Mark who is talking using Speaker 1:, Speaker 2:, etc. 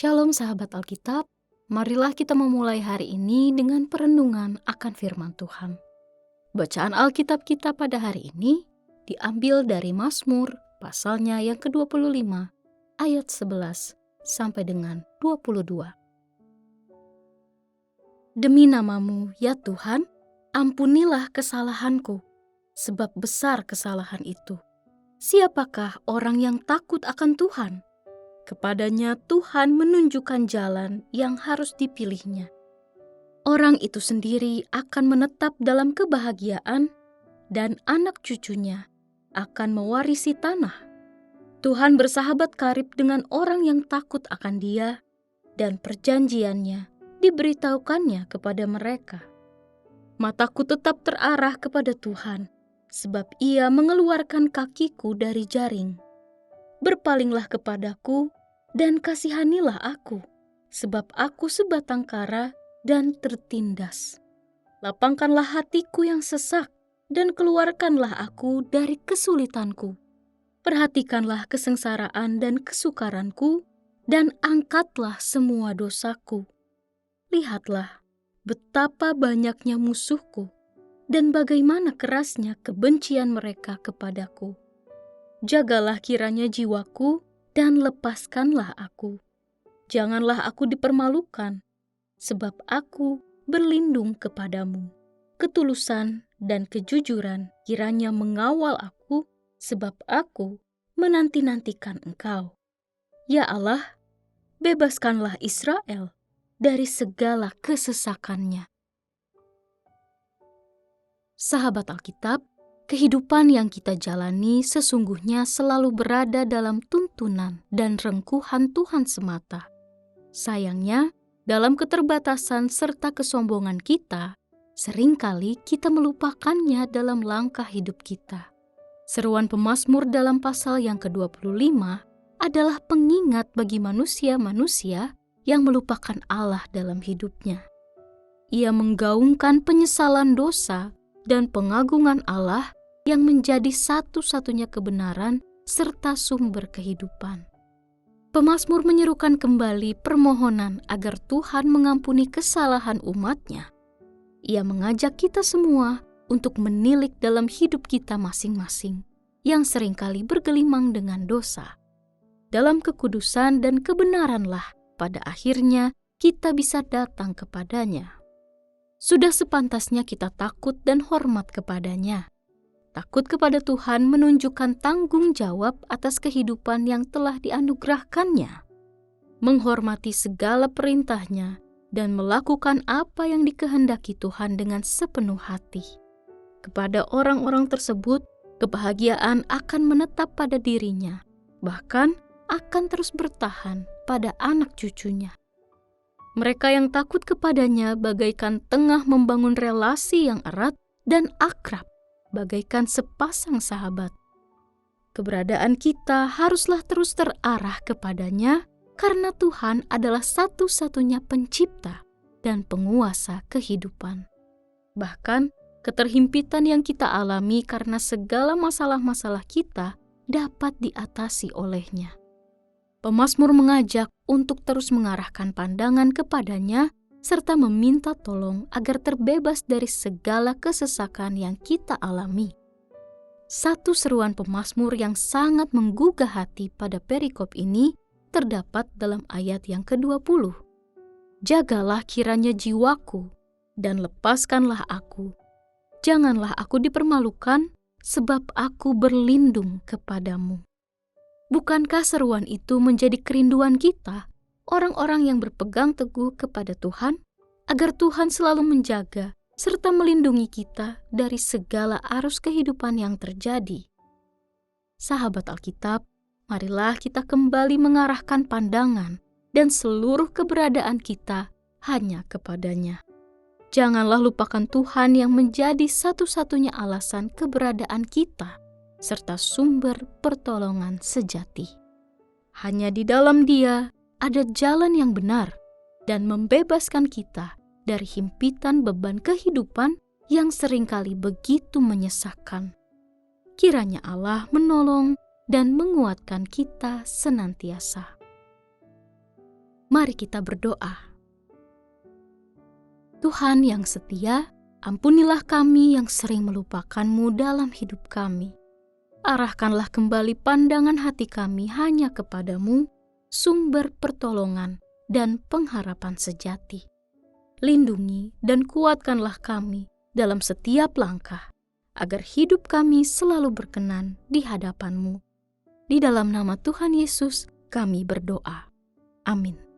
Speaker 1: Shalom sahabat Alkitab, marilah kita memulai hari ini dengan perenungan akan firman Tuhan. Bacaan Alkitab kita pada hari ini diambil dari Mazmur pasalnya yang ke-25 ayat 11 sampai dengan 22. Demi namamu ya Tuhan, ampunilah kesalahanku, sebab besar kesalahan itu. Siapakah orang yang takut akan Tuhan? Kepadanya Tuhan menunjukkan jalan yang harus dipilihnya. Orang itu sendiri akan menetap dalam kebahagiaan dan anak cucunya akan mewarisi tanah. Tuhan bersahabat karib dengan orang yang takut akan Dia dan perjanjiannya diberitahukannya kepada mereka. Mataku tetap terarah kepada Tuhan, sebab Ia mengeluarkan kakiku dari jaring. Berpalinglah kepadaku dan kasihanilah aku, sebab aku sebatang kara dan tertindas. Lapangkanlah hatiku yang sesak dan keluarkanlah aku dari kesulitanku. Perhatikanlah kesengsaraan dan kesukaranku dan angkatlah semua dosaku. Lihatlah betapa banyaknya musuhku dan bagaimana kerasnya kebencian mereka kepadaku. Jagalah kiranya jiwaku dan lepaskanlah aku. Janganlah aku dipermalukan, sebab aku berlindung kepadamu. Ketulusan dan kejujuran kiranya mengawal aku, sebab aku menanti-nantikan Engkau. Ya Allah, bebaskanlah Israel dari segala kesesakannya. Sahabat Alkitab, kehidupan yang kita jalani sesungguhnya selalu berada dalam tuntunan dan rengkuhan Tuhan semata. Sayangnya, dalam keterbatasan serta kesombongan kita, seringkali kita melupakannya dalam langkah hidup kita. Seruan pemazmur dalam pasal yang ke-25 adalah pengingat bagi manusia-manusia yang melupakan Allah dalam hidupnya. Ia menggaungkan penyesalan dosa dan pengagungan Allah yang menjadi satu-satunya kebenaran serta sumber kehidupan. Pemazmur menyerukan kembali permohonan agar Tuhan mengampuni kesalahan umat-Nya. Ia mengajak kita semua untuk menilik dalam hidup kita masing-masing yang seringkali bergelimang dengan dosa. Dalam kekudusan dan kebenaranlah pada akhirnya kita bisa datang kepadanya. Sudah sepantasnya kita takut dan hormat kepadanya. Takut kepada Tuhan menunjukkan tanggung jawab atas kehidupan yang telah dianugerahkannya, menghormati segala perintahnya, dan melakukan apa yang dikehendaki Tuhan dengan sepenuh hati. Kepada orang-orang tersebut, kebahagiaan akan menetap pada dirinya, bahkan akan terus bertahan pada anak cucunya. Mereka yang takut kepadanya bagaikan tengah membangun relasi yang erat dan akrab, bagaikan sepasang sahabat. Keberadaan kita haruslah terus terarah kepadanya karena Tuhan adalah satu-satunya pencipta dan penguasa kehidupan. Bahkan, keterhimpitan yang kita alami karena segala masalah-masalah kita dapat diatasi olehnya. Pemazmur mengajak untuk terus mengarahkan pandangan kepadanya serta meminta tolong agar terbebas dari segala kesesakan yang kita alami. Satu seruan pemazmur yang sangat menggugah hati pada perikop ini terdapat dalam ayat yang ke-20. Jagalah kiranya jiwaku dan lepaskanlah aku. Janganlah aku dipermalukan, sebab aku berlindung kepadamu. Bukankah seruan itu menjadi kerinduan kita, orang-orang yang berpegang teguh kepada Tuhan, agar Tuhan selalu menjaga serta melindungi kita dari segala arus kehidupan yang terjadi? Sahabat Alkitab, marilah kita kembali mengarahkan pandangan dan seluruh keberadaan kita hanya kepadanya. Janganlah lupakan Tuhan yang menjadi satu-satunya alasan keberadaan kita, serta sumber pertolongan sejati. Hanya di dalam Dia ada jalan yang benar dan membebaskan kita dari himpitan beban kehidupan yang seringkali begitu menyesakkan. Kiranya Allah menolong dan menguatkan kita senantiasa. Mari kita berdoa. Tuhan yang setia, ampunilah kami yang sering melupakan-Mu dalam hidup kami. Arahkanlah kembali pandangan hati kami hanya kepadamu, sumber pertolongan dan pengharapan sejati. Lindungi dan kuatkanlah kami dalam setiap langkah, agar hidup kami selalu berkenan di hadapan-Mu. Di dalam nama Tuhan Yesus kami berdoa. Amin.